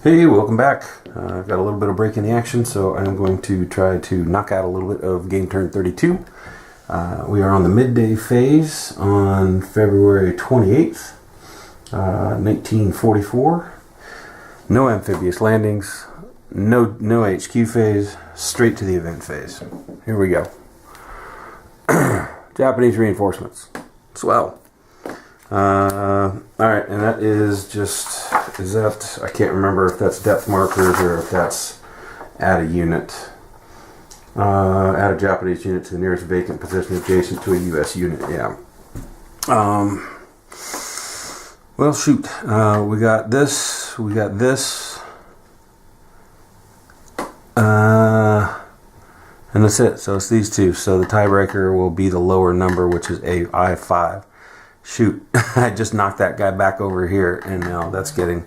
Hey, welcome back. I've got a little bit of break in the action, so I'm going to try to knock out a little bit of game turn 32. We are on the midday phase on February 28th, 1944. No amphibious landings, no HQ phase, straight to the event phase. Here we go. Japanese reinforcements. Swell. Alright, and that is just, I can't remember if that's depth markers or if that's add a unit. Add a Japanese unit to the nearest vacant position adjacent to a US unit, yeah. Well, shoot. We got this, and that's it. So it's these two. So the tiebreaker will be the lower number, which is I5. Shoot, I just knocked that guy back over here, and now that's getting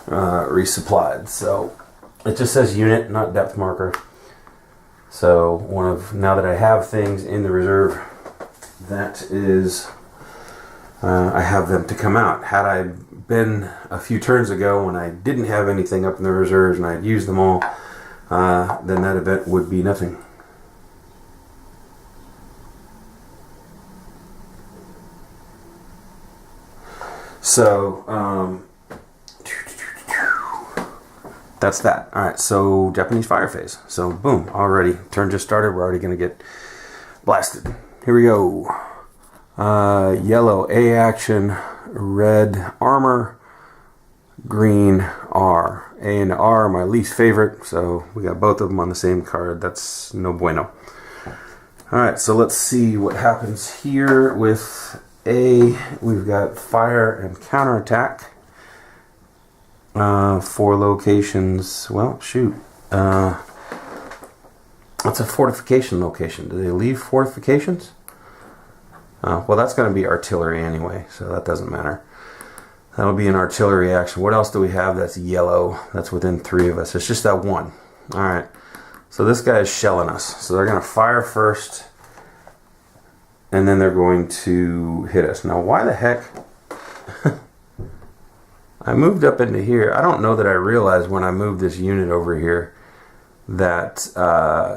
resupplied. So it just says unit, not depth marker. So now that I have things in the reserve, that is, I have them to come out. Had I been a few turns ago when I didn't have anything up in the reserves and I'd used them all, then that event would be nothing. So, that's that. Alright, so Japanese fire phase. So, boom, already. Turn just started. We're already going to get blasted. Here we go. Yellow, A action. Red, armor. Green, R. A and R are my least favorite, so we got both of them on the same card. That's no bueno. Alright, so let's see what happens here with A. We've got fire and counterattack. 4 locations. Well, shoot. That's a fortification location. Do they leave fortifications? Well, that's going to be artillery anyway, so that doesn't matter. That'll be an artillery action. What else do we have that's yellow? That's within 3 of us. It's just that one. Alright. So this guy is shelling us. So they're going to fire first, and then they're going to hit us. Now, why the heck? I moved up into here. I don't know that I realized when I moved this unit over here that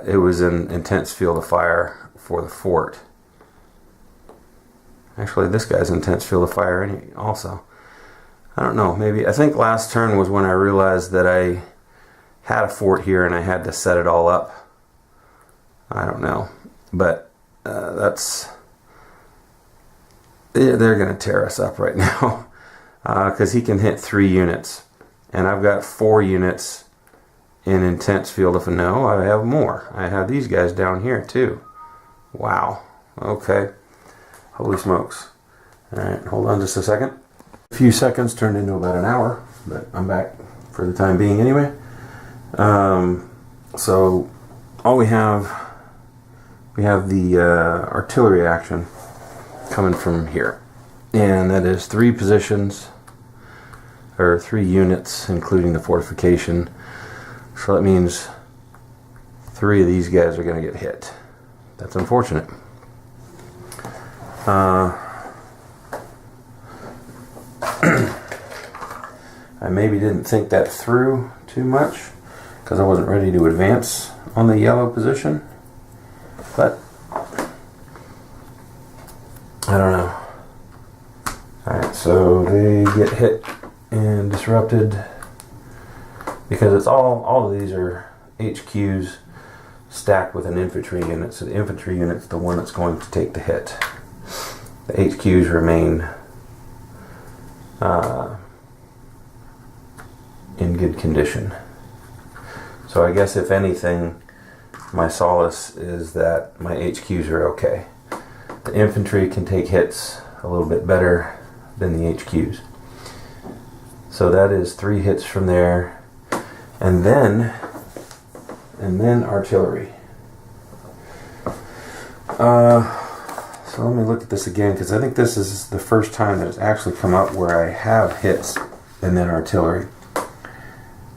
it was an intense field of fire for the fort. Actually, this guy's intense field of fire also. I don't know. Maybe, I think last turn was when I realized that I had a fort here and I had to set it all up. I don't know. But they're going to tear us up right now. Because he can hit 3 units. And I've got 4 units in intense field of... No, I have more. I have these guys down here too. Wow. Okay. Holy smokes. Alright, hold on just a second. A few seconds turned into about an hour, but I'm back for the time being anyway. So all we have the artillery action coming from here. And that is 3 positions, or 3 units, including the fortification. So that means 3 of these guys are going to get hit. That's unfortunate. I maybe didn't think that through too much because I wasn't ready to advance on the yellow position. But I don't know. Alright, so they get hit and disrupted because it's all of these are HQs stacked with an infantry unit. So the infantry unit's the one that's going to take the hit. The HQs remain in good condition. So I guess if anything, my solace is that my HQs are okay. The infantry can take hits a little bit better than the HQs. So that is 3 hits from there. And then artillery. So let me look at this again, because I think this is the first time that it's actually come up where I have hits and then artillery.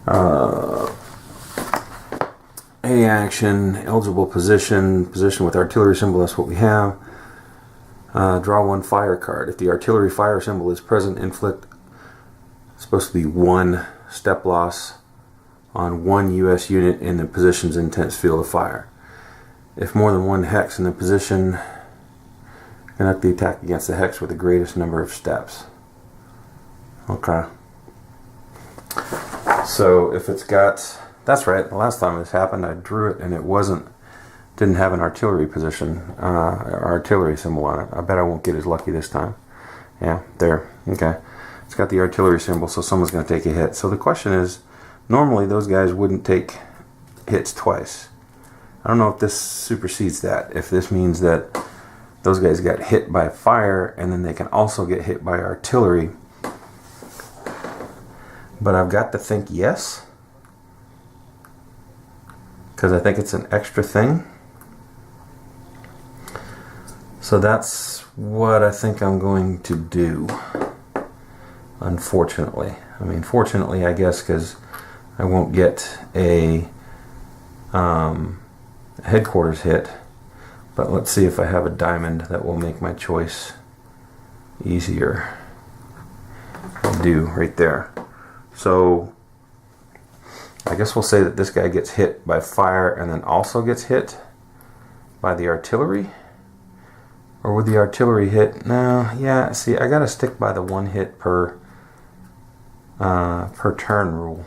A action, eligible position with artillery symbol, that's what we have. Draw 1 fire card. If the artillery fire symbol is present, inflict, it's supposed to be 1 step loss on one U.S. unit in the position's intense field of fire. If more than one hex in the position, conduct the attack against the hex with the greatest number of steps. Okay. So if it's got, that's right, the last time this happened I drew it and it didn't have an artillery position, artillery symbol on it. I bet I won't get as lucky this time. Yeah, there, okay. It's got the artillery symbol, so someone's going to take a hit. So the question is, normally those guys wouldn't take hits twice. I don't know if this supersedes that, if this means that those guys got hit by fire and then they can also get hit by artillery. But I've got to think yes, because I think it's an extra thing. So that's what I think I'm going to do, unfortunately. I mean, fortunately, I guess, because I won't get a headquarters hit. But let's see if I have a diamond that will make my choice easier. I do, right there. So I guess we'll say that this guy gets hit by fire and then also gets hit by the artillery. Or would the artillery hit? No, yeah, see, I gotta stick by the one hit per turn rule.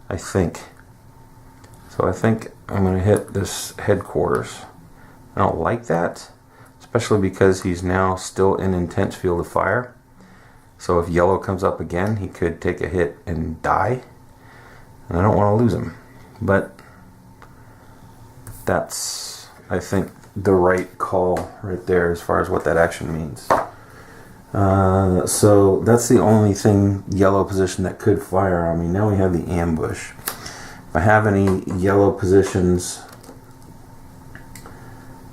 I think. So I think I'm gonna hit this headquarters. I don't like that, especially because he's now still in intense field of fire. So if yellow comes up again, he could take a hit and die. And I don't want to lose him. But that's, I think, the right call right there as far as what that action means. So that's the only thing yellow position that could fire on me. Now we have the ambush. If I have any yellow positions,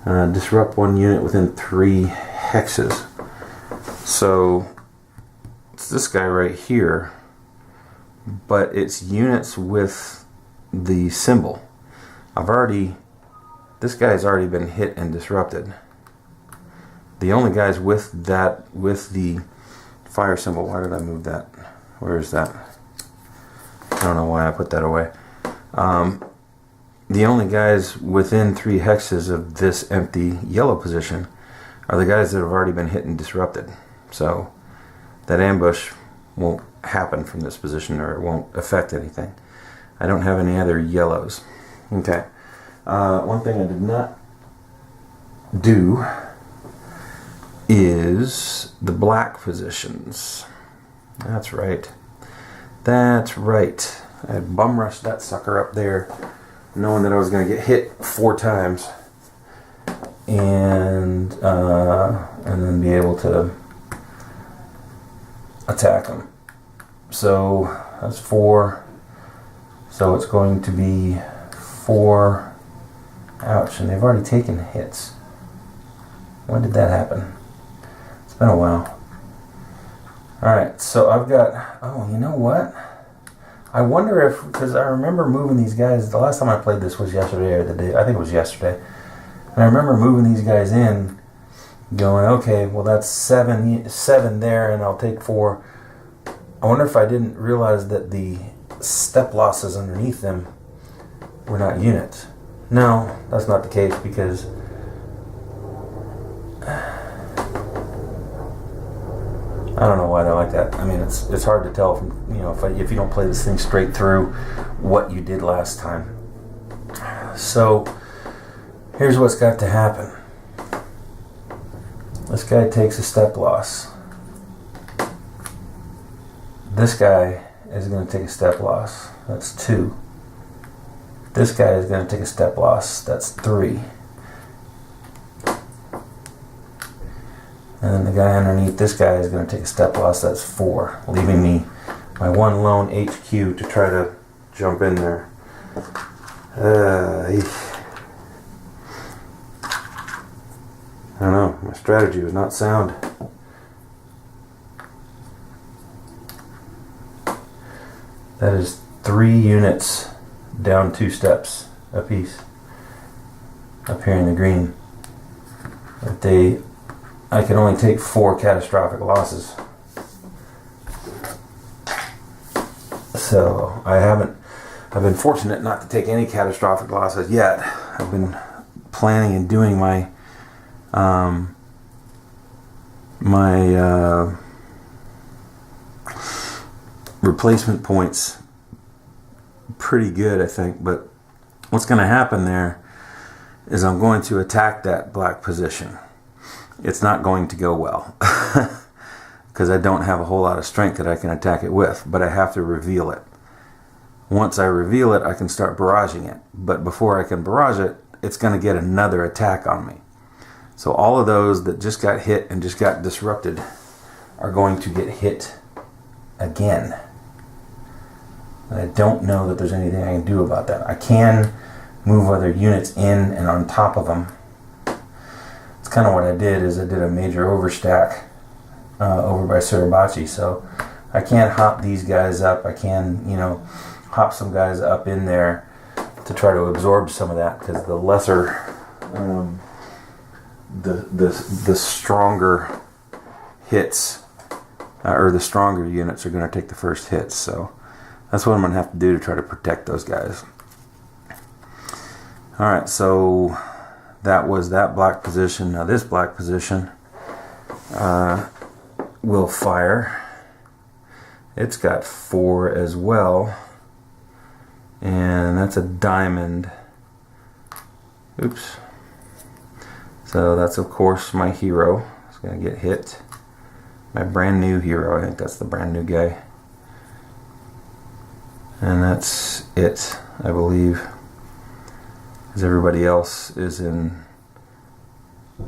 disrupt one unit within 3 hexes. So it's this guy right here, but it's units with the symbol. This guy's already been hit and disrupted. The only guys with the fire symbol, why did I move that? Where is that? I don't know why I put that away. The only guys within 3 hexes of this empty yellow position are the guys that have already been hit and disrupted. So that ambush won't happen from this position, or it won't affect anything. I don't have any other yellows. Okay. One thing I did not do is the black positions. That's right. That's right. I had bum rushed that sucker up there, knowing that I was going to get hit 4 times, and then be able to attack them. So that's 4. So it's going to be 4. Ouch! And they've already taken hits. When did that happen? It's been a while. All right. So I've got. Oh, you know what? I wonder if, because I remember moving these guys, the last time I played this was yesterday or the day, I think it was yesterday. And I remember moving these guys in, going, okay, well that's 7 there, and I'll take 4. I wonder if I didn't realize that the step losses underneath them were not units. No, that's not the case, because I don't know why they're like that. I mean, it's hard to tell from, if you don't play this thing straight through what you did last time. So here's what's got to happen. This guy takes a step loss. This guy is going to take a step loss. That's 2. This guy is going to take a step loss. That's 3. And then the guy underneath this guy is going to take a step loss. That's 4, leaving me my one lone HQ to try to jump in there. I don't know. My strategy was not sound. That is 3 units down 2 steps apiece up here in the green. I can only take 4 catastrophic losses. So I've been fortunate not to take any catastrophic losses yet. I've been planning and doing my replacement points pretty good, I think. But what's going to happen there is I'm going to attack that black position. It's not going to go well because I don't have a whole lot of strength that I can attack it with, but I have to reveal it. Once I reveal it, I can start barraging it. But before I can barrage it, it's going to get another attack on me. So all of those that just got hit and just got disrupted are going to get hit again. And I don't know that there's anything I can do about that. I can move other units in and on top of them. It's kind of what I did, is I did a major overstack over by Suribachi. So I can hop these guys up. I can, hop some guys up in there to try to absorb some of that, because the lesser, the stronger hits, or the stronger units are going to take the first hits. So that's what I'm going to have to do to try to protect those guys. Alright, so that was that black position. Now this black position will fire. It's got 4 as well. And that's a diamond. Oops. So that's of course my hero. It's going to get hit. My brand new hero. I think that's the brand new guy. And that's it, I believe. Because everybody else is in...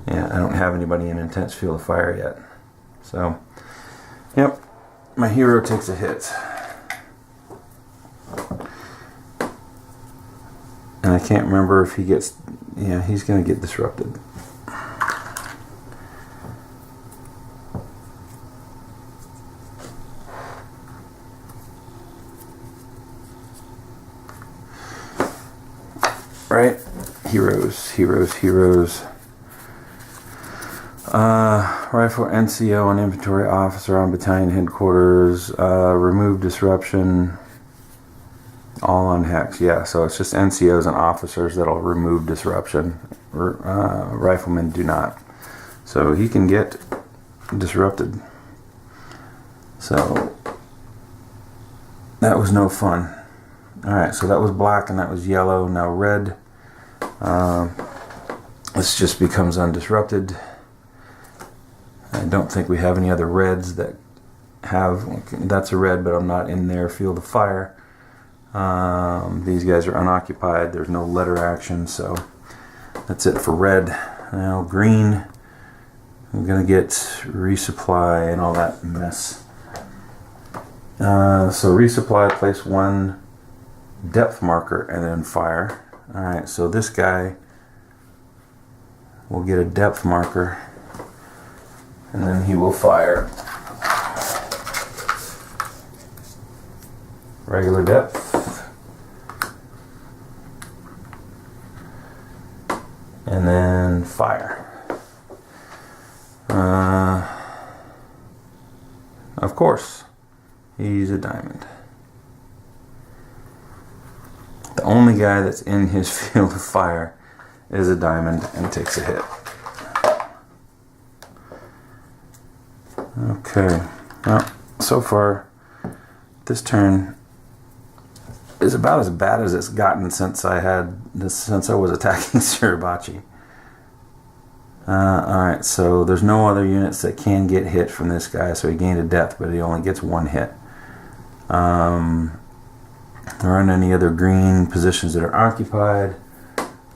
Yeah, I don't have anybody in intense field of fire yet. So, yep. My hero takes a hit. And I can't remember if he gets... Yeah, he's going to get disrupted. Right? Heroes. Rifle NCO and inventory officer on battalion headquarters. Remove disruption. All on hex. Yeah, so it's just NCOs and officers that'll remove disruption. Riflemen do not. So he can get disrupted. So that was no fun. Alright, so that was black and that was yellow. Now red. This just becomes undisrupted. I don't think we have any other reds that have... That's a red, but I'm not in their field of fire. These guys are unoccupied. There's no letter action, so that's it for red. Now green. I'm going to get resupply and all that mess. So resupply, place 1 depth marker and then fire. Alright, so this guy will get a depth marker and then he will fire. Regular depth. And then fire. Of course, he's a diamond. The only guy that's in his field of fire is a diamond and takes a hit. Okay, well, so far this turn is about as bad as it's gotten since I was attacking Suribachi. Alright, so there's no other units that can get hit from this guy, so he gained a depth, but he only gets 1 hit. There aren't any other green positions that are occupied,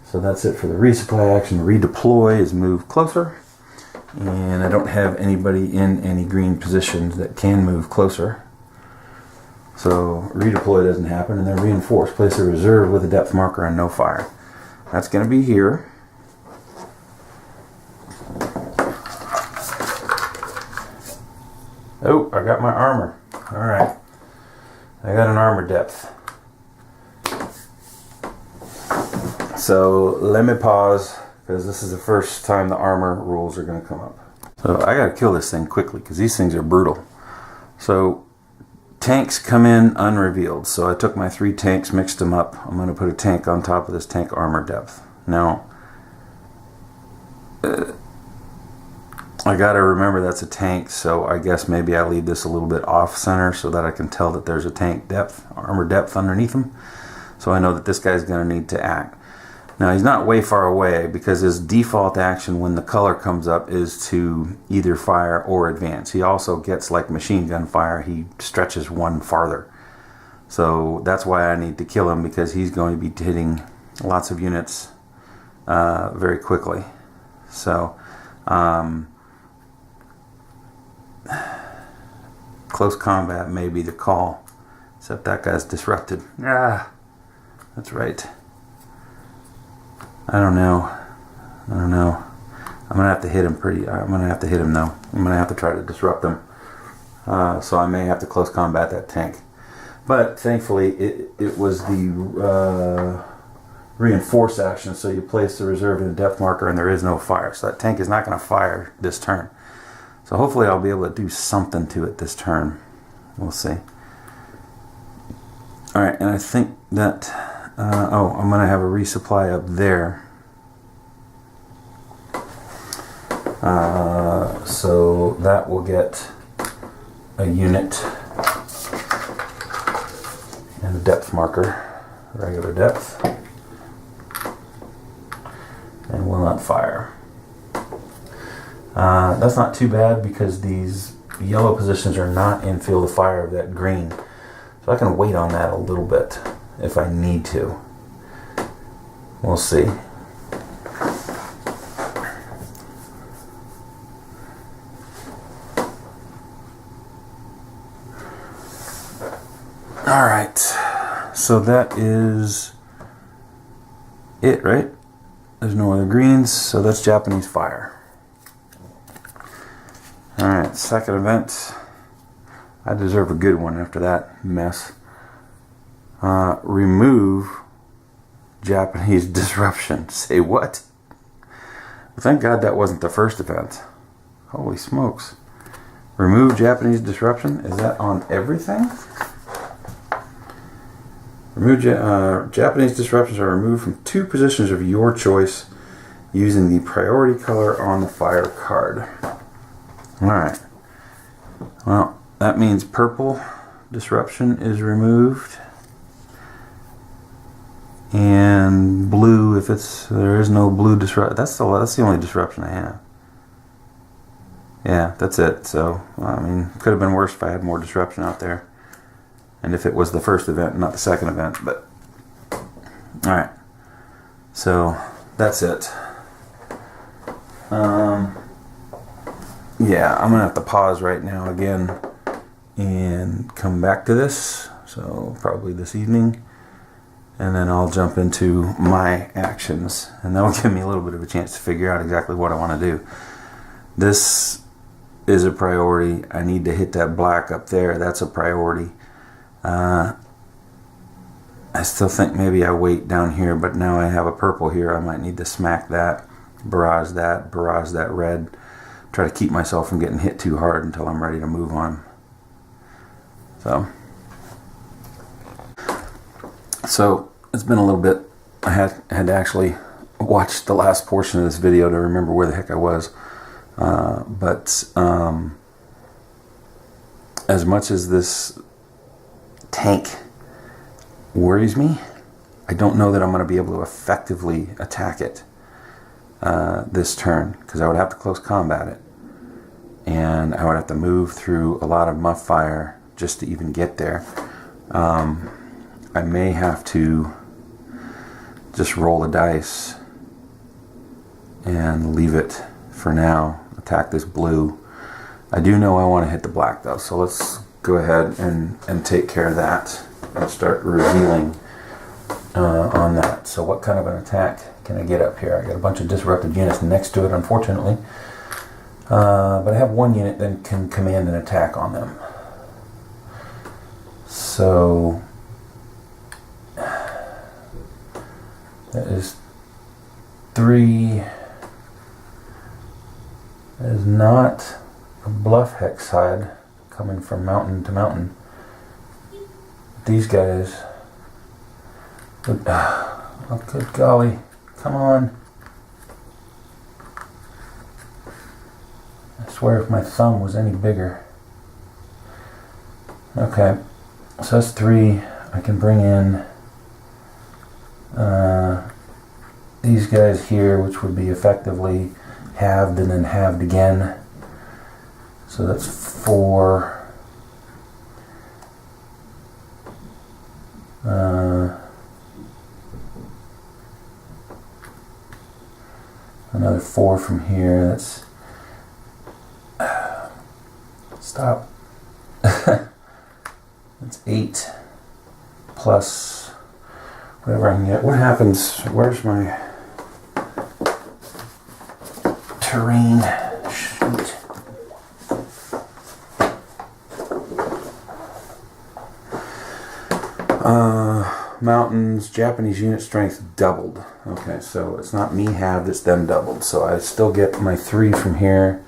so that's it for the resupply action. Redeploy is move closer, and I don't have anybody in any green positions that can move closer. So redeploy doesn't happen, and then reinforce. Place a reserve with a depth marker and no fire. That's going to be here. Oh, I got my armor. Alright. I got an armor depth. So let me pause, because this is the first time the armor rules are going to come up. So I got to kill this thing quickly, because these things are brutal. So tanks come in unrevealed. So I took my 3 tanks, mixed them up. I'm going to put a tank on top of this tank armor depth. Now, I got to remember that's a tank, so I guess maybe I leave this a little bit off center so that I can tell that there's a tank depth, armor depth underneath him. So I know that this guy's going to need to act. Now he's not way far away because his default action when the color comes up is to either fire or advance. He also gets like machine gun fire. He stretches one farther. So that's why I need to kill him, because he's going to be hitting lots of units very quickly. So close combat may be the call, except that guy's disrupted. Ah, that's right. I don't know. I'm gonna have to hit him I'm gonna have to hit him though. I'm gonna have to try to disrupt him. So I may have to close combat that tank. But thankfully it was the reinforce action, so you place the reserve in a depth marker and there is no fire. So that tank is not gonna fire this turn. So hopefully I'll be able to do something to it this turn. We'll see. Alright, and I think that I'm going to have a resupply up there. So that will get a unit and a depth marker, regular depth, and will not fire. That's not too bad because these yellow positions are not in field of fire of that green. So I can wait on that a little bit if I need to. We'll see. Alright, so that is it, right? There's no other greens, so that's Japanese fire. Alright, second event. I deserve a good one after that mess. Remove Japanese disruption. Say what? Thank God that wasn't the first event. Holy smokes. Remove Japanese disruption? Is that on everything? Remove Japanese disruptions are removed from 2 positions of your choice using the priority color on the fire card. Alright. Well, that means purple disruption is removed. And blue, if there is no blue disruption, that's the only disruption I have. Yeah, that's it. So, I mean, could have been worse if I had more disruption out there. And if it was the first event, not the second event, but... Alright. So, that's it. Yeah, I'm going to have to pause right now again and come back to this. So, probably this evening. And then I'll jump into my actions. And that'll give me a little bit of a chance to figure out exactly what I want to do. This is a priority. I need to hit that black up there. That's a priority. I still think maybe I wait down here, but now I have a purple here. I might need to smack that, barrage that red. Try to keep myself from getting hit too hard until I'm ready to move on. So it's been a little bit. I had to actually watch the last portion of this video to remember where the heck I was. But as much as this tank worries me, I don't know that I'm going to be able to effectively attack it this turn, because I would have to close combat it, and I would have to move through a lot of muff fire just to even get there. I may have to just roll the dice and leave it for now, attack this blue. I do know I want to hit the black though, so let's go ahead and take care of that and start revealing on that. So what kind of an attack can I get up here? I got a bunch of disrupted units next to it, unfortunately, but I have one unit that can command an attack on them. So that is 3. That is not a bluff hex side coming from mountain to mountain. these guys. Oh, good golly. Come on. I swear if my thumb was any bigger. Okay, so that's 3. I can bring in these guys here, which would be effectively halved and then halved again. So that's 4. Another 4 from here. That's stop. That's 8 plus whatever I can get. What happens? Where's my terrain sheet? Mountains, Japanese unit strength doubled. Okay, so it's not me halved, it's them doubled. So I still get my 3 from here,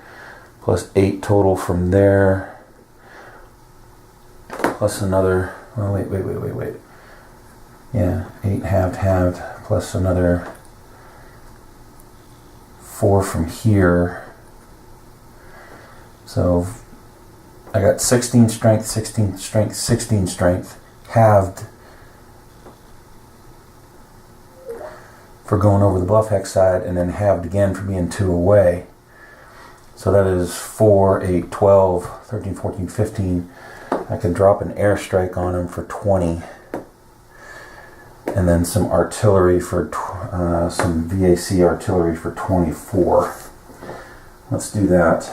plus 8 total from there, plus another, oh wait. Yeah, 8 halved, plus another 4 from here. So I got 16 strength, 16 strength, 16 strength, halved for going over the bluff hex side, and then halved again for being 2 away. So that is 4, 8, 12, 13, 14, 15. I can drop an airstrike on him for 20. And then some artillery for, some VAC artillery for 24. Let's do that.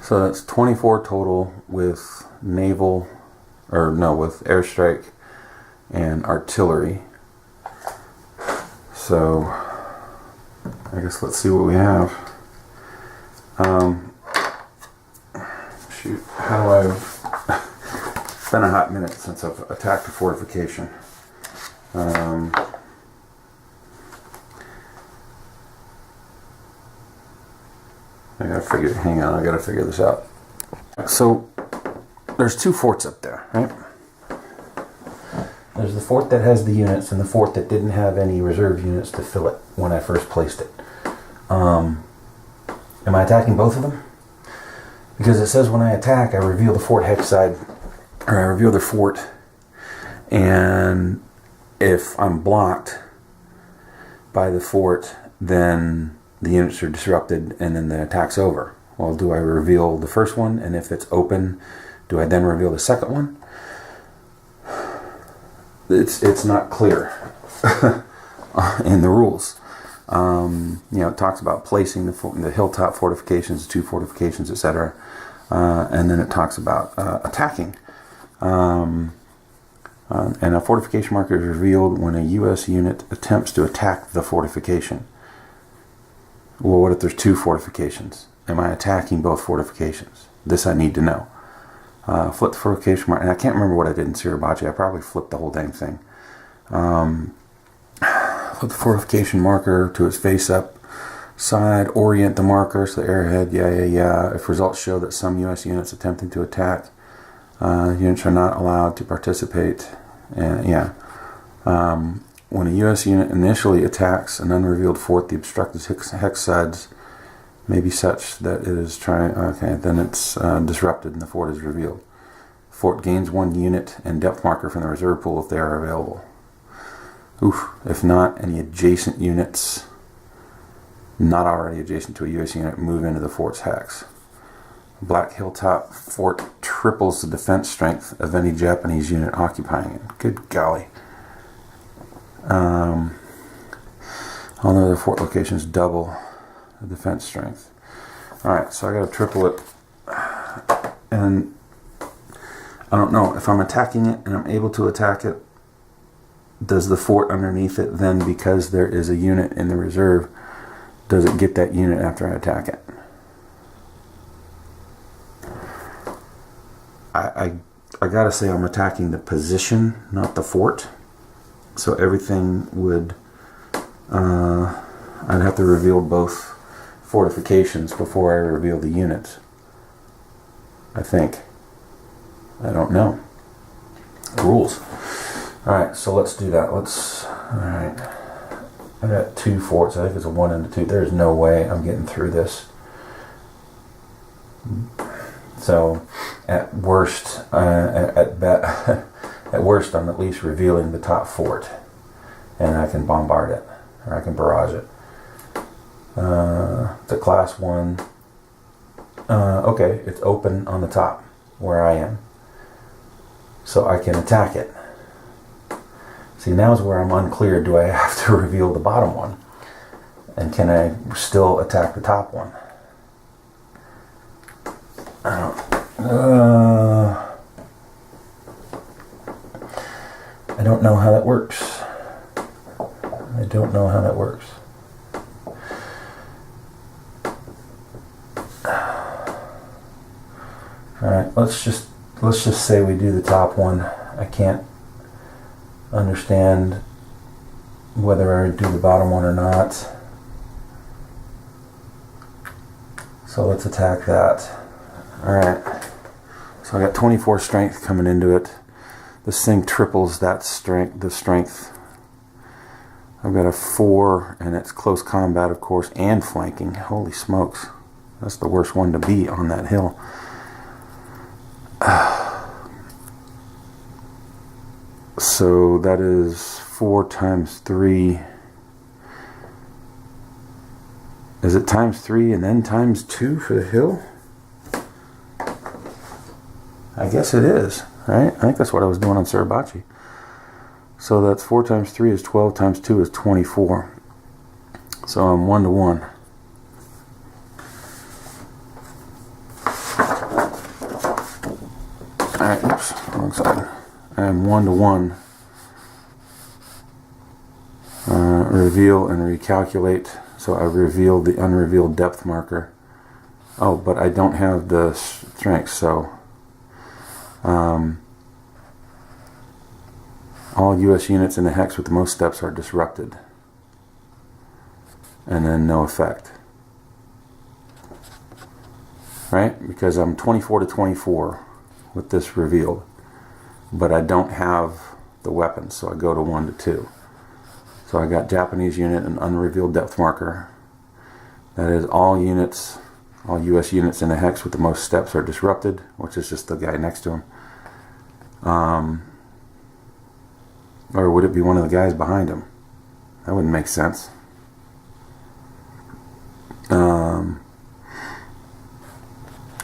So that's 24 total with naval, or no, with airstrike and artillery. So I guess let's see what we have. Shoot, how do I... It's been a hot minute since I've attacked a fortification. I gotta figure, hang on, I gotta figure this out. So, there's 2 forts up there, right? There's the fort that has the units and the fort that didn't have any reserve units to fill it when I first placed it. Am I attacking both of them? Because it says when I attack, I reveal the fort hex side, or I reveal the fort, and if I'm blocked by the fort, then the units are disrupted and then the attack's over. Well, do I reveal the first one, and if it's open, do I then reveal the second one? It's not clear in the rules. It talks about placing the hilltop fortifications, 2 fortifications, etc. And then it talks about attacking. And a fortification marker is revealed when a U.S. unit attempts to attack the fortification. Well, what if there's 2 fortifications? Am I attacking both fortifications? This I need to know. Flip the fortification marker, and I can't remember what I did in Suribachi. I probably flipped the whole dang thing. Flip the fortification marker to its face up side, orient the marker so the airhead, yeah. If results show that some U.S. units attempting to attack, units are not allowed to participate. When a U.S. unit initially attacks an unrevealed fort, the obstructed hex sides may be such that it is then it's disrupted and the fort is revealed. The fort gains 1 unit and depth marker from the reserve pool if they are available. If not, any adjacent units not already adjacent to a U.S. unit move into the fort's hex. Black Hilltop Fort triples the defense strength of any Japanese unit occupying it. Good golly. All the other fort locations double the defense strength. Alright, so I gotta triple it. And I don't know, if I'm attacking it and I'm able to attack it, does the fort underneath it then, because there is a unit in the reserve, does it get that unit after I attack it? I gotta say I'm attacking the position, not the fort. So everything would, I'd have to reveal both fortifications before I reveal the units. I think. I don't know. Rules. Alright, so let's do that. Alright. I got 2 forts. I think it's a 1 and a 2. There's no way I'm getting through this. So, at worst, at worst, I'm at least revealing the top fort. And I can bombard it. Or I can barrage it. It's a class 1. Okay, it's open on the top, where I am. So I can attack it. See, now's where I'm unclear. Do I have to reveal the bottom one? And can I still attack the top one? I don't know how that works. I don't know how that works. Alright, let's just say we do the top one. I can't understand whether I do the bottom one or not. So let's attack that. Alright. So I got 24 strength coming into it. This thing triples that strength, the strength. I've got a 4 and it's close combat, of course, and flanking. Holy smokes. That's the worst one to be on that hill. So that is 4 times 3. Is it times 3 and then times 2 for the hill? I guess it is, right? I think that's what I was doing on Suribachi. So that's 4 times 3 is 12 times 2 is 24. So I'm 1 to 1. Alright, oops, wrong side. I'm 1 to 1. Reveal and recalculate. So I revealed the unrevealed depth marker. Oh, but I don't have the strength, so all US units in the hex with the most steps are disrupted. And then no effect. Right? Because I'm 24 to 24 with this revealed. But I don't have the weapons, so I go to 1 to 2. So I got Japanese unit and unrevealed depth marker. That is all units, all US units in the hex with the most steps are disrupted, which is just the guy next to him. Or would it be one of the guys behind him? That wouldn't make sense.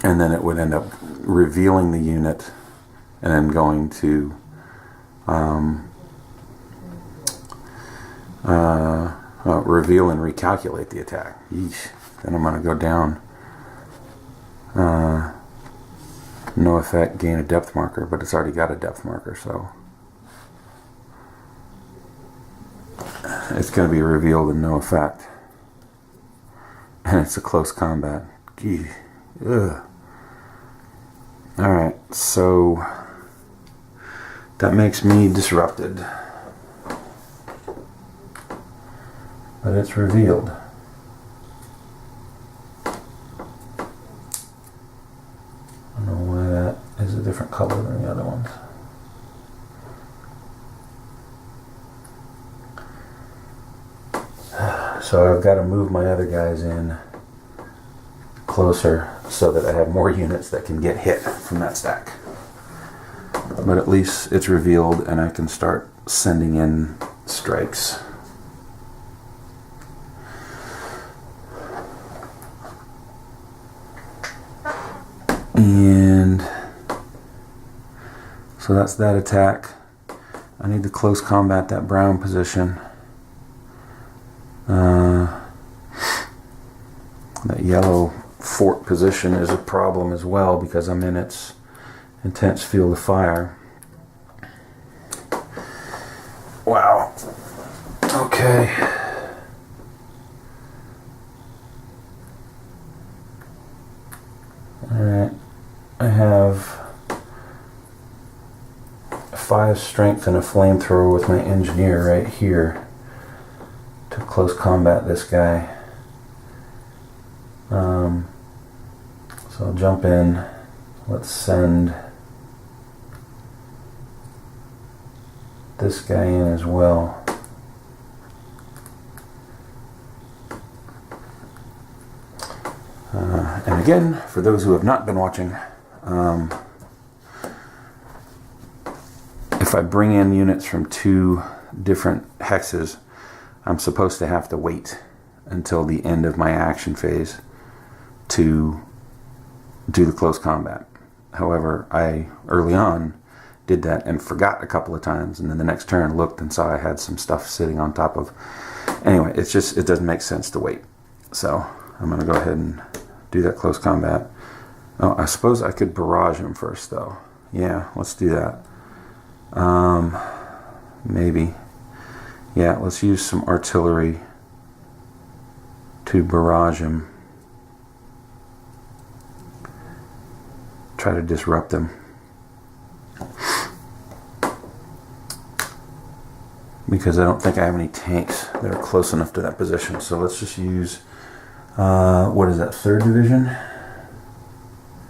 And then it would end up revealing the unit and then going to reveal and recalculate the attack. Yeesh. Then I'm going to go down. No effect, gain a depth marker, but it's already got a depth marker, so it's going to be revealed and no effect. And it's a close combat. Gee. Ugh. Alright, so that makes me disrupted. But it's revealed. I don't know why that is a different color than the other ones. So I've got to move my other guys in closer so that I have more units that can get hit from that stack. But at least it's revealed and I can start sending in strikes. And so that's that attack. I need to close combat that brown position. That yellow fort position is a problem as well because I'm in its intense field of fire. Wow. Okay. Alright. I have 5 strength and a flamethrower with my engineer right here to close combat this guy. So I'll jump in, let's send this guy in as well. And again, for those who have not been watching, if I bring in units from 2 different hexes, I'm supposed to have to wait until the end of my action phase to do the close combat. However, I early on did that and forgot a couple of times, and then the next turn looked and saw I had some stuff sitting on top of. Anyway, it doesn't make sense to wait. So I'm going to go ahead and do that close combat. Oh, I suppose I could barrage him first, though. Yeah, let's do that. Maybe. Yeah, let's use some artillery to barrage him. Try to disrupt him. Because I don't think I have any tanks that are close enough to that position. So let's just use, what is that, 3rd Division?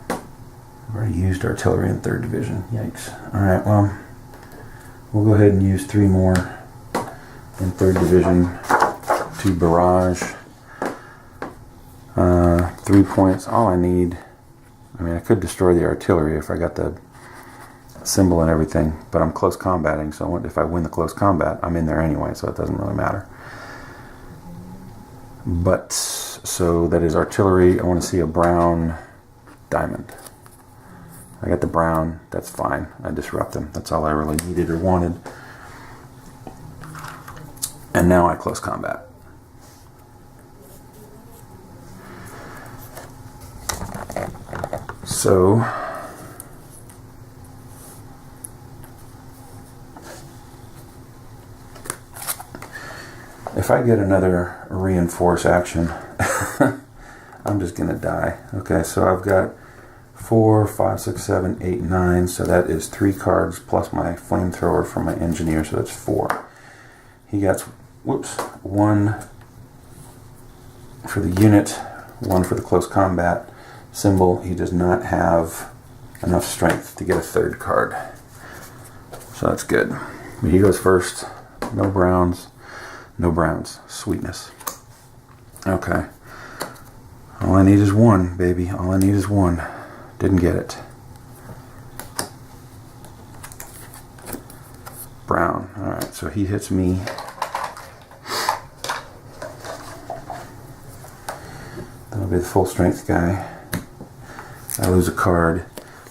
I've already used artillery in 3rd Division. Yikes. Alright, well, we'll go ahead and use 3 more in 3rd Division to barrage. 3 points. All I need, I mean, I could destroy the artillery if I got the symbol and everything, but I'm close combating, so if I win the close combat, I'm in there anyway, so it doesn't really matter. But, so that is artillery. I want to see a brown diamond. I got the brown, that's fine. I disrupt them. That's all I really needed or wanted. And now I close combat. So, if I get another reinforce action, I'm just going to die. Okay, so I've got 4, 5, 6, 7, 8, 9. So that is 3 cards plus my flamethrower from my engineer. So that's 4. He got, 1 for the unit, 1 for the close combat symbol. He does not have enough strength to get a 3rd card. So that's good. He goes first. No browns. No browns. Sweetness. Okay. All I need is 1, baby. All I need is 1. Didn't get it. Brown. Alright, so he hits me. That'll be the full strength guy. I lose a card,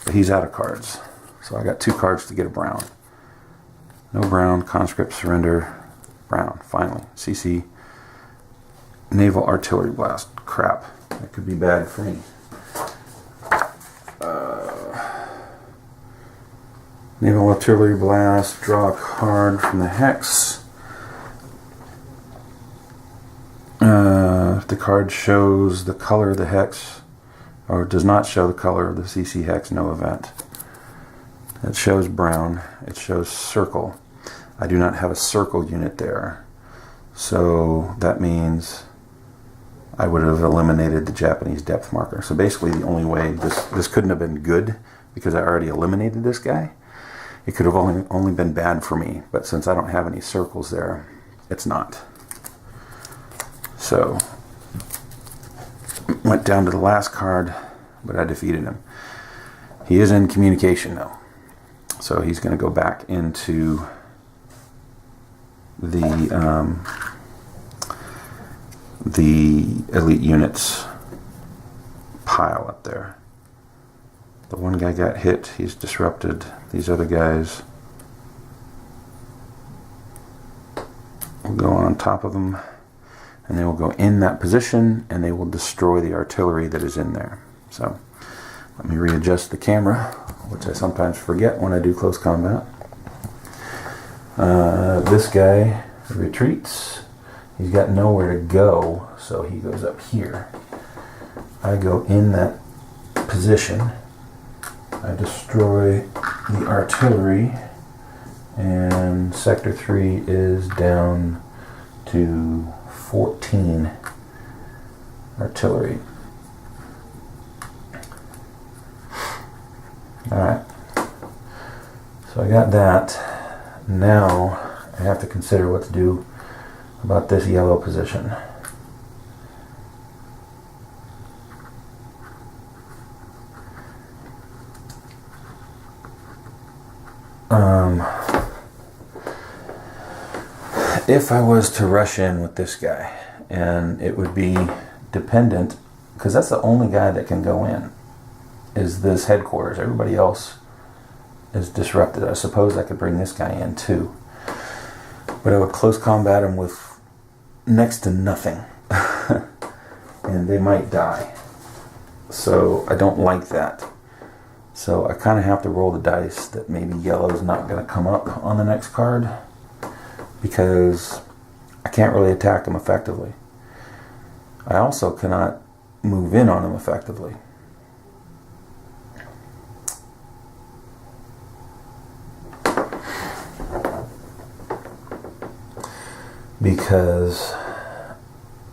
but he's out of cards. So I got 2 cards to get a brown. No brown. Conscript surrender. Brown, finally. CC. Naval artillery blast. Crap. That could be bad for me. Naval artillery blast. Draw a card from the hex. If the card shows the color of the hex, or does not show the color of the CC hex, no event. It shows brown. It shows circle. I do not have a circle unit there, so that means I would have eliminated the Japanese depth marker. So basically the only way, this couldn't have been good because I already eliminated this guy. It could have only been bad for me, but since I don't have any circles there, it's not. So, went down to the last card, but I defeated him. He is in communication though, so he's going to go back into the elite units pile up there. The one guy got hit, he's disrupted. These other guys will go on top of him, and they will go in that position, and they will destroy the artillery that is in there. So let me readjust the camera, which I sometimes forget when I do close combat. This guy retreats. He's got nowhere to go, so he goes up here. I go in that position. I destroy the artillery, and Sector 3 is down to 14 artillery. Alright. So I got that. Now I have to consider what to do about this yellow position. If I was to rush in with this guy, and it would be dependent, because that's the only guy that can go in, is this headquarters. Everybody else is disrupted. I suppose I could bring this guy in too, but I would close combat him with next to nothing, and they might die. So I don't like that. So I kind of have to roll the dice that maybe yellow's not going to come up on the next card, because I can't really attack him effectively. I also cannot move in on him effectively. Because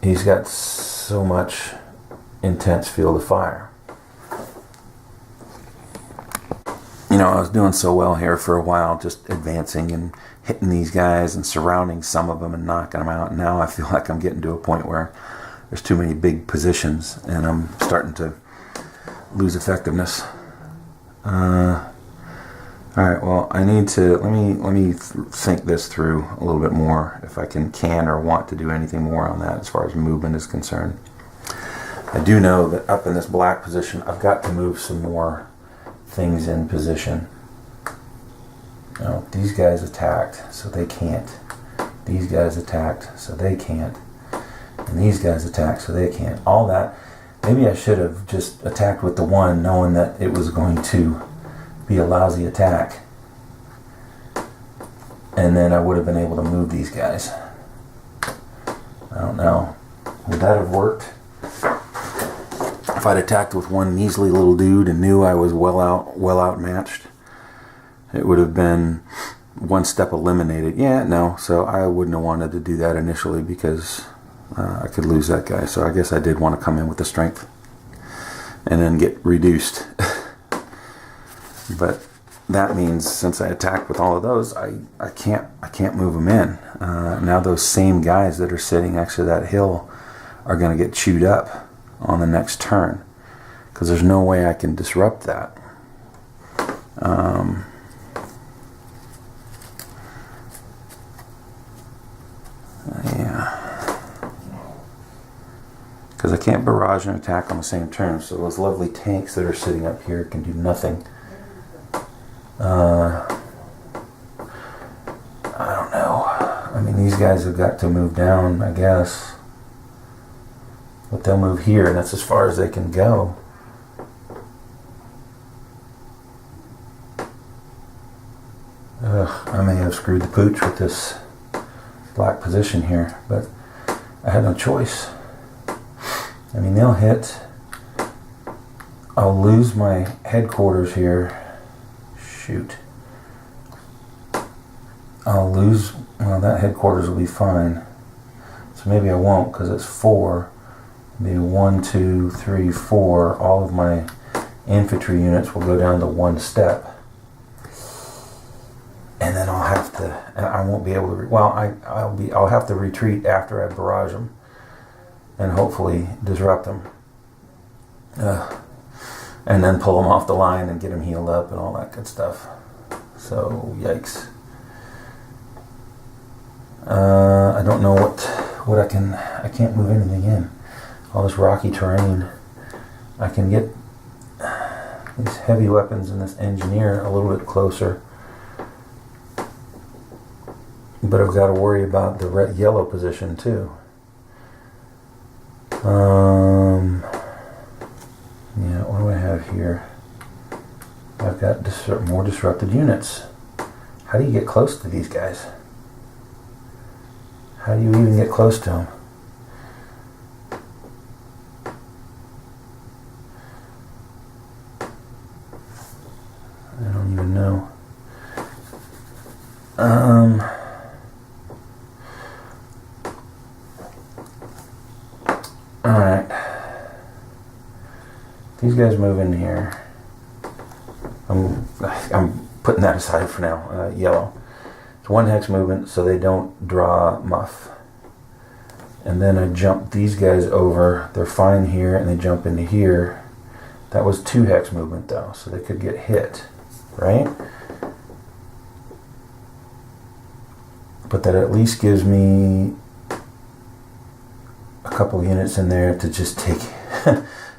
he's got so much intense field of fire. You know, I was doing so well here for a while, just advancing and hitting these guys and surrounding some of them and knocking them out. And now I feel like I'm getting to a point where there's too many big positions and I'm starting to lose effectiveness. Alright, well, I need to, let me think this through a little bit more, if I can or want to do anything more on that as far as movement is concerned. I do know that up in this black position, I've got to move some more things in position. Now, these guys attacked, so they can't. These guys attacked, so they can't. And these guys attacked, so they can't. All that, maybe I should have just attacked with the one, knowing that it was going to be a lousy attack. And then I would have been able to move these guys. I don't know. Would that have worked? If I'd attacked with one measly little dude and knew I was well outmatched, it would have been one step eliminated. Yeah, no. So I wouldn't have wanted to do that initially, because I could lose that guy. So I guess I did want to come in with the strength and then get reduced. But that means since I attacked with all of those, I can't move them in. Now those same guys that are sitting next to that hill are going to get chewed up on the next turn, because there's no way I can disrupt that. Yeah, because I can't barrage and attack on the same turn, so those lovely tanks that are sitting up here can do nothing. I don't know. I mean, these guys have got to move down, I guess. But they'll move here, and that's as far as they can go. Ugh, I may have screwed the pooch with this black position here, but I had no choice. I mean, they'll hit. I'll lose my headquarters here. Shoot. I'll lose, well, that headquarters will be fine. So maybe I won't, because it's 4. Maybe 1, 2, 3, 4. All of my infantry units will go down to 1 step. And then I'll have to, I won't be able to, I'll have to retreat after I barrage them and hopefully disrupt them. And then pull them off the line and get them healed up and all that good stuff. So, yikes. I don't know what I can't move anything in. All this rocky terrain. I can get these heavy weapons and this engineer a little bit closer. But I've got to worry about the yellow position too. Yeah, what do I have here? I've got more disrupted units. How do you get close to these guys? How do you even get close to them? I don't even know. Alright. These guys move in here. I'm putting that aside for now. Yellow. It's 1 hex movement, so they don't draw muff. And then I jump these guys over. They're fine here, and they jump into here. That was 2 hex movement though, so they could get hit, right? But that at least gives me a couple units in there to just take.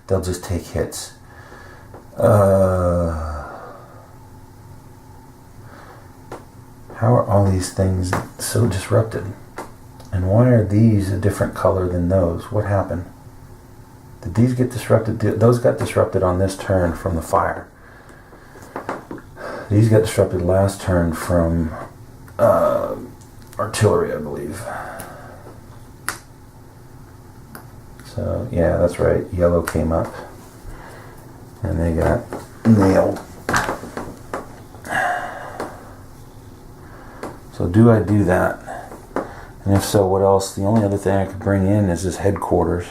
They'll just take hits. How are all these things so disrupted? And why are these a different color than those? What happened? Did these get disrupted? Those got disrupted on this turn from the fire. These got disrupted last turn from artillery, I believe. So, yeah, that's right. Yellow came up. And they got nailed. So do I do that? And if so, what else? The only other thing I could bring in is this headquarters.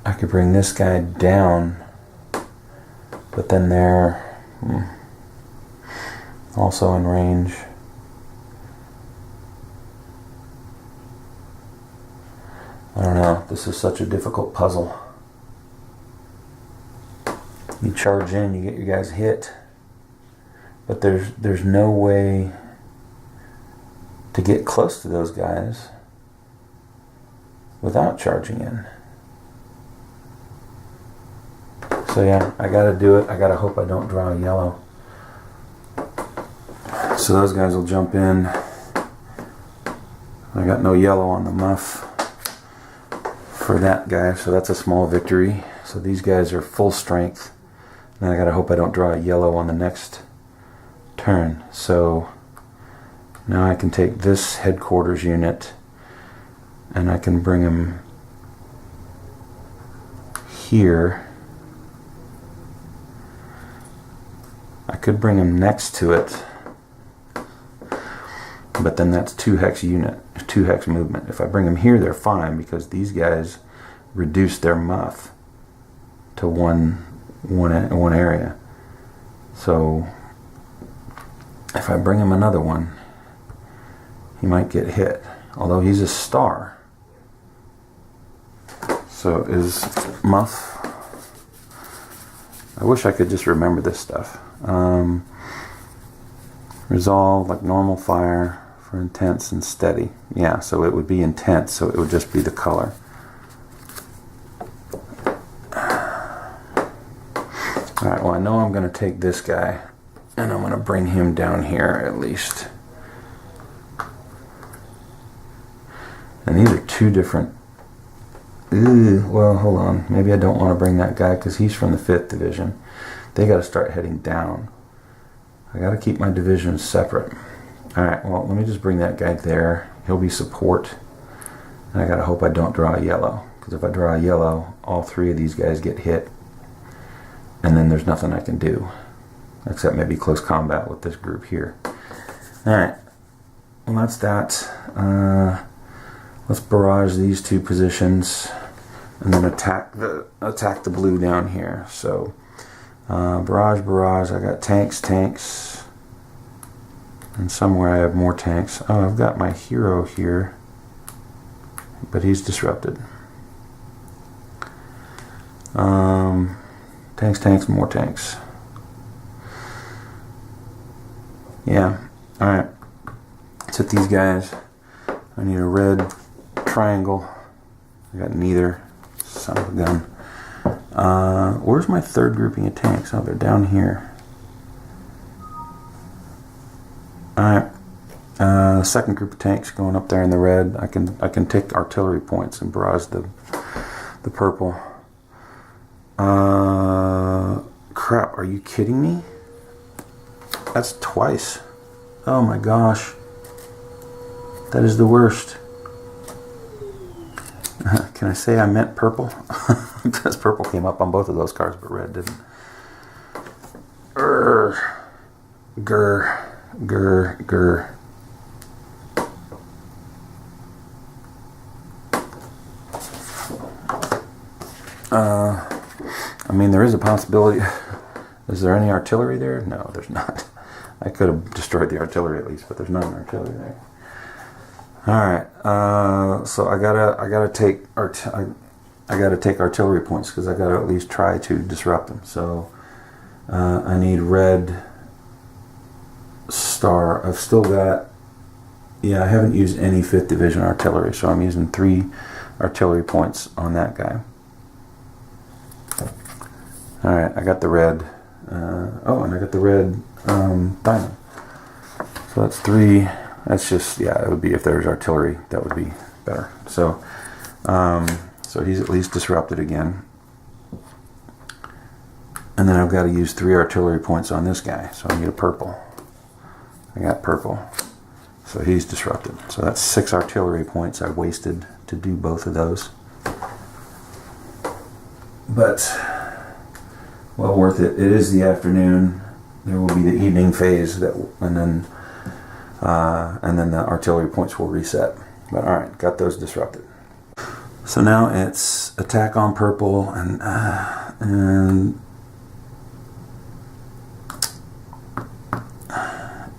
I could bring this guy down, but then they're also in range. I don't know. This is such a difficult puzzle. You charge in, you get your guys hit, but there's no way to get close to those guys without charging in. So yeah, I gotta do it. I gotta hope I don't draw a yellow. So those guys will jump in. I got no yellow on the muff for that guy, so that's a small victory. So these guys are full strength. And I gotta hope I don't draw a yellow on the next turn. So now I can take this headquarters unit and I can bring him here. I could bring him next to it, but then that's 2 hex unit, 2 hex movement. If I bring them here, they're fine because these guys reduce their muff to one area. So if I bring him another one, he might get hit, although he's a star. So is muff. I wish I could just remember this stuff. Resolve, like normal fire for intense and steady. Yeah, so it would be intense, so it would just be the color. Alright, well I know I'm going to take this guy and I'm going to bring him down here at least. And these are 2 different... well, hold on. Maybe I don't want to bring that guy because he's from the 5th Division. They got to start heading down. I got to keep my divisions separate. Alright, well, let me just bring that guy there. He'll be support. And I got to hope I don't draw a yellow. Because if I draw a yellow, all 3 of these guys get hit. And then there's nothing I can do. Except maybe close combat with this group here. Alright. Well, that's that. Let's barrage these 2 positions and then attack the blue down here. So barrage. I got tanks, and somewhere I have more tanks. Oh, I've got my hero here, but he's disrupted. Tanks, more tanks. Yeah. All right. Let's hit these guys. I need a red triangle. I got neither. Son of a gun. Where's my 3rd grouping of tanks? Oh, they're down here. Alright. 2nd group of tanks going up there in the red. I can take artillery points and barrage the purple. Crap, are you kidding me? That's twice. Oh my gosh. That is the worst. Can I say I meant purple? Because purple came up on both of those cards, but red didn't. Grr. I mean, there is a possibility Is there any artillery there? No, there's not. I could have destroyed the artillery at least, but there's no artillery there. All right, so I gotta take artillery points because I gotta at least try to disrupt them. So I need red star. I've still got, yeah, I haven't used any 5th Division artillery, so I'm using 3 artillery points on that guy. All right, I got the red. And I got the red diamond. So that's 3. That's just, yeah, it would be if there's artillery, that would be better. So, so he's at least disrupted again. And then I've got to use 3 artillery points on this guy. So I need a purple. I got purple. So he's disrupted. So that's 6 artillery points I wasted to do both of those. But, well worth it. It is the afternoon. There will be the evening phase, and then the artillery points will reset. But all right, got those disrupted. So now it's attack on purple, and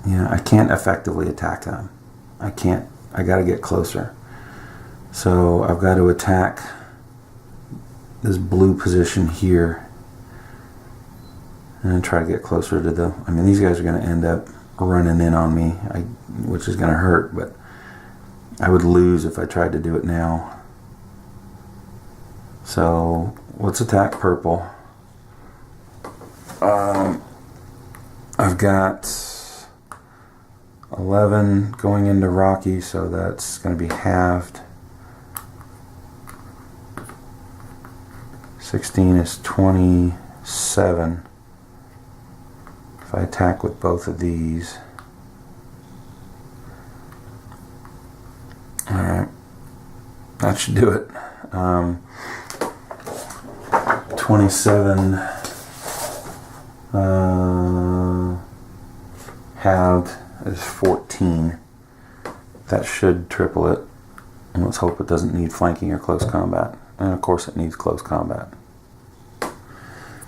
yeah, I can't effectively attack them. I can't. I got to get closer. So I've got to attack this blue position here and try to get closer to the, I mean, these guys are going to end up running in on me, which is going to hurt, but I would lose if I tried to do it now. So let's attack purple. I've got 11 going into Rocky, so that's going to be halved. 16 is 27. If I attack with both of these. Alright. That should do it. 27 halved is 14. That should triple it. And let's hope it doesn't need flanking or close combat. And of course it needs close combat.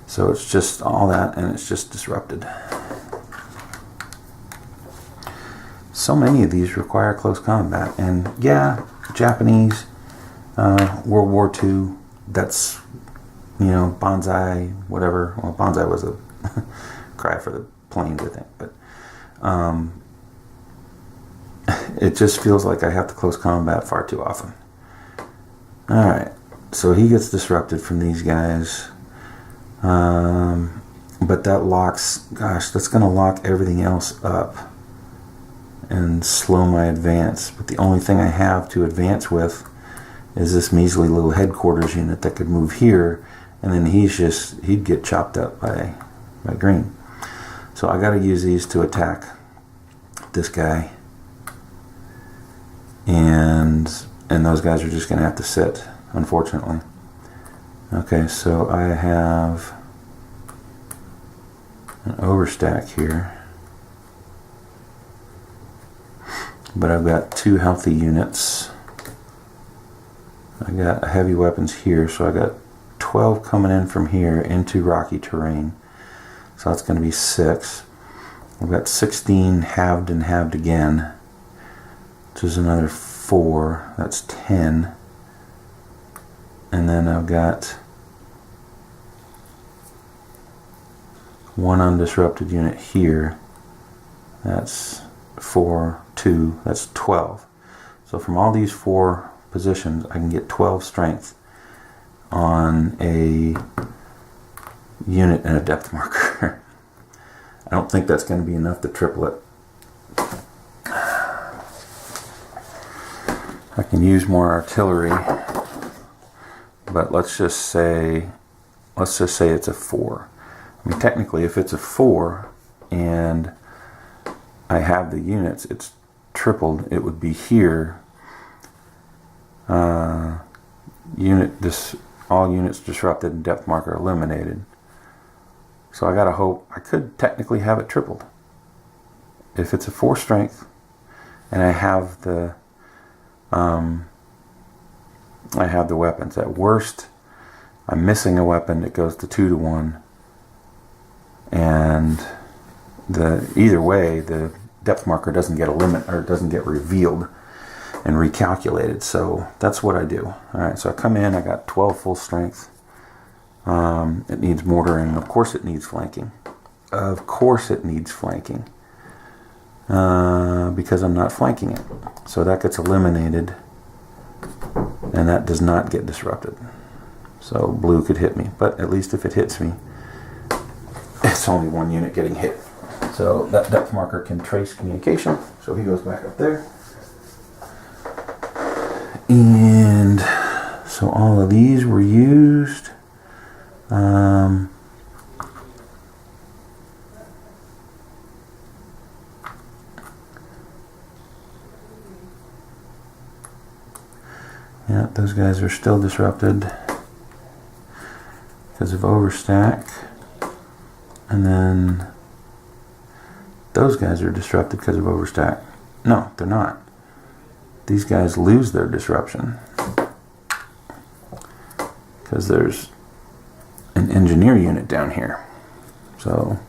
So it's just all that, and it's just disrupted. So many of these require close combat, and yeah, Japanese, World War II, that's, you know, bonsai, whatever. Well, bonsai was a cry for the planes, I think, but it just feels like I have to close combat far too often. Alright, so he gets disrupted from these guys. But that locks, gosh, that's going to lock everything else up and slow my advance. But the only thing I have to advance with is this measly little headquarters unit that could move here, and then he'd get chopped up by green. So I got to use these to attack this guy, and those guys are just going to have to sit, unfortunately. Okay, so I have an overstack here, but I've got 2 healthy units. I got heavy weapons here, so I got 12 coming in from here into rocky terrain, so that's going to be 6. I've got 16 halved and halved again, which is another 4. That's 10. And then I've got 1 undisrupted unit here. That's 4, 2, that's 12. So from all these 4 positions, I can get 12 strength on a unit and a depth marker. I don't think that's going to be enough to triple it. I can use more artillery, but let's just say it's a 4. I mean, technically, if it's a 4 and I have the units, it's tripled. It would be here. All units disrupted and depth marker eliminated. So I gotta hope I could technically have it tripled. If it's a 4 strength and I have the weapons. At worst, I'm missing a weapon that goes to 2 to 1. and either way the depth marker doesn't get doesn't get revealed and recalculated. So that's what I do. All right, so I come in, I got 12 full strength. It needs mortar, and of course it needs flanking. Of course it needs flanking. Because I'm not flanking it. So that gets eliminated, and that does not get disrupted. So blue could hit me, but at least if it hits me, it's only one unit getting hit. So that depth marker can trace communication, so he goes back up there. And so all of these were used. Yeah, those guys are still disrupted because of overstack. And then those guys are disrupted because of overstack. No, they're not. These guys lose their disruption because there's an engineer unit down here. So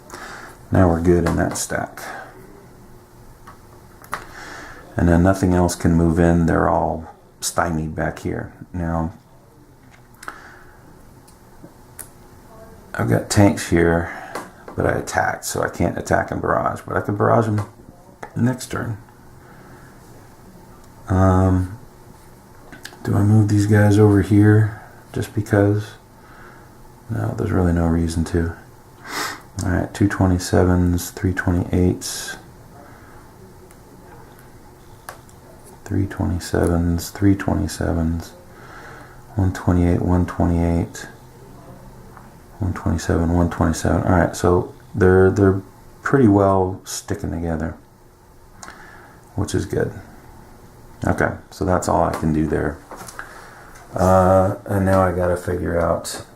now we're good in that stack. And then nothing else can move in. They're all stymied back here. Now I've got tanks here, but I attacked, so I can't attack and barrage, but I can barrage them next turn. Do I move these guys over here just because? No, there's really no reason to. Alright, 227s, 328s, 327s, 327s, 128, 128, 127, 127. Alright, so they're pretty well sticking together, which is good. Okay, so that's all I can do there. And now I gotta figure out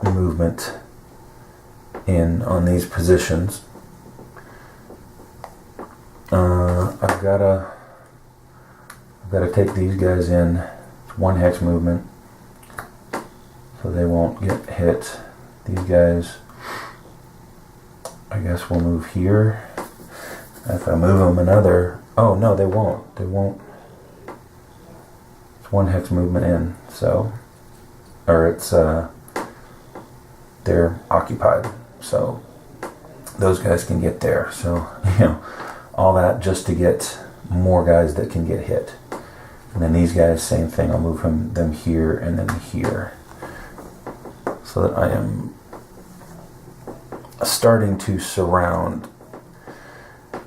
movement on these positions. I've gotta take these guys in. It's 1 hex movement, so they won't get hit. These guys, I guess, will move here. If I move them another, oh no, they won't. They won't. It's 1 hex movement in, so, or it's they're occupied, so those guys can get there. So, all that just to get more guys that can get hit. And then these guys, same thing. I'll move them here and then here, so that I am starting to surround.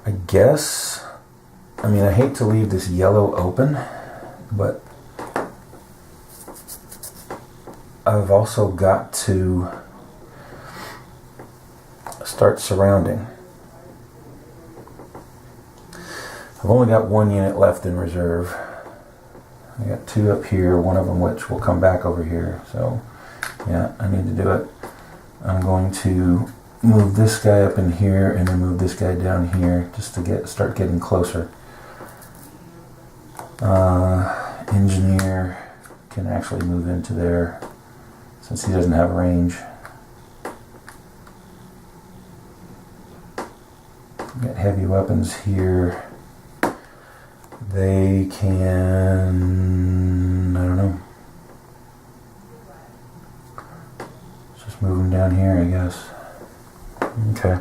I guess, I mean, I hate to leave this yellow open, but I've also got to start surrounding. I've only got 1 unit left in reserve. I got 2 up here, one of them which will come back over here. So yeah, I need to do it. I'm going to move this guy up in here and then move this guy down here just to start getting closer. Engineer can actually move into there since he doesn't have range. Got heavy weapons here. They can, I don't know. Just move them down here, I guess. Okay.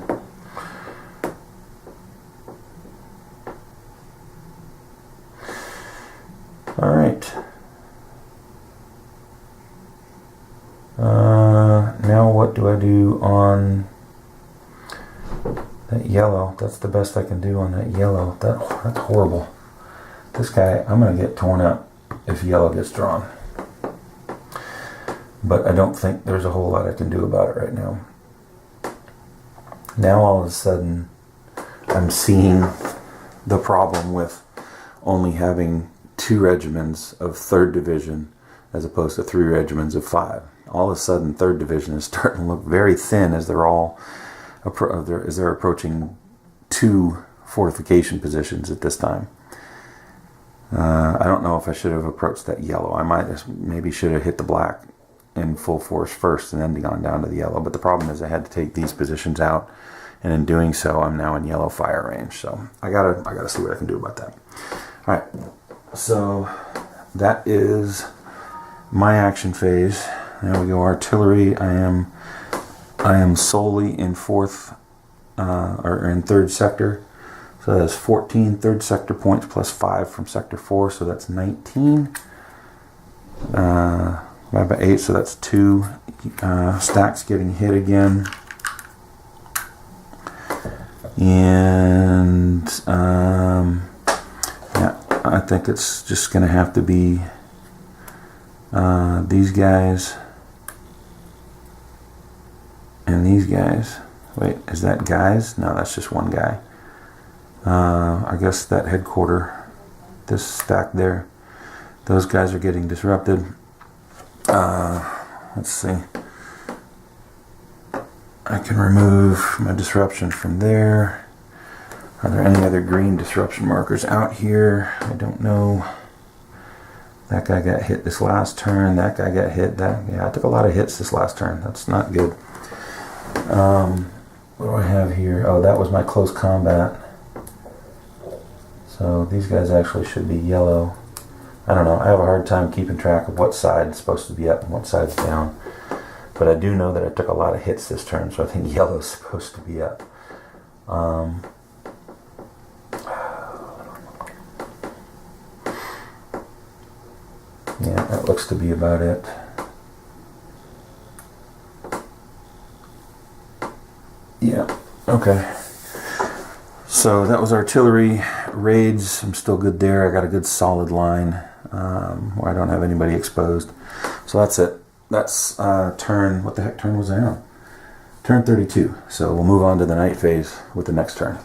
All right. Now what do I do on that yellow? That's the best I can do on that yellow. That's horrible. This guy, I'm going to get torn up if yellow gets drawn. But I don't think there's a whole lot I can do about it right now. Now all of a sudden, I'm seeing the problem with only having 2 regiments of 3rd Division as opposed to 3 regiments of 5. All of a sudden, 3rd Division is starting to look very thin as they're approaching 2 fortification positions at this time. I don't know if I should have approached that yellow. I maybe should have hit the black in full force first and then gone down to the yellow. But the problem is I had to take these positions out, and in doing so, I'm now in yellow fire range. So I gotta see what I can do about that. All right, so that is my action phase. There we go. Artillery. I am solely in fourth or in third sector. So that's 14 third sector points plus 5 from sector 4, so that's 19. By 8, so that's 2 stacks getting hit again. And yeah, I think it's just going to have to be these guys and these guys. Wait, is that guys? No, that's just one guy. I guess that headquarter, this stack there, those guys are getting disrupted. Let's see. I can remove my disruption from there. Are there any other green disruption markers out here? I don't know. That guy got hit this last turn. That guy got hit. Yeah, I took a lot of hits this last turn. That's not good. What do I have here? Oh, that was my close combat. So these guys actually should be yellow. I don't know. I have a hard time keeping track of what side is supposed to be up and what side's down. But I do know that I took a lot of hits this turn, so I think yellow's supposed to be up. Yeah, that looks to be about it. Yeah, okay. So that was artillery. Raids, I'm still good there. I got a good solid line where I don't have anybody exposed. So that's it. That's turn, what the heck turn was I on? Turn 32. So we'll move on to the night phase with the next turn.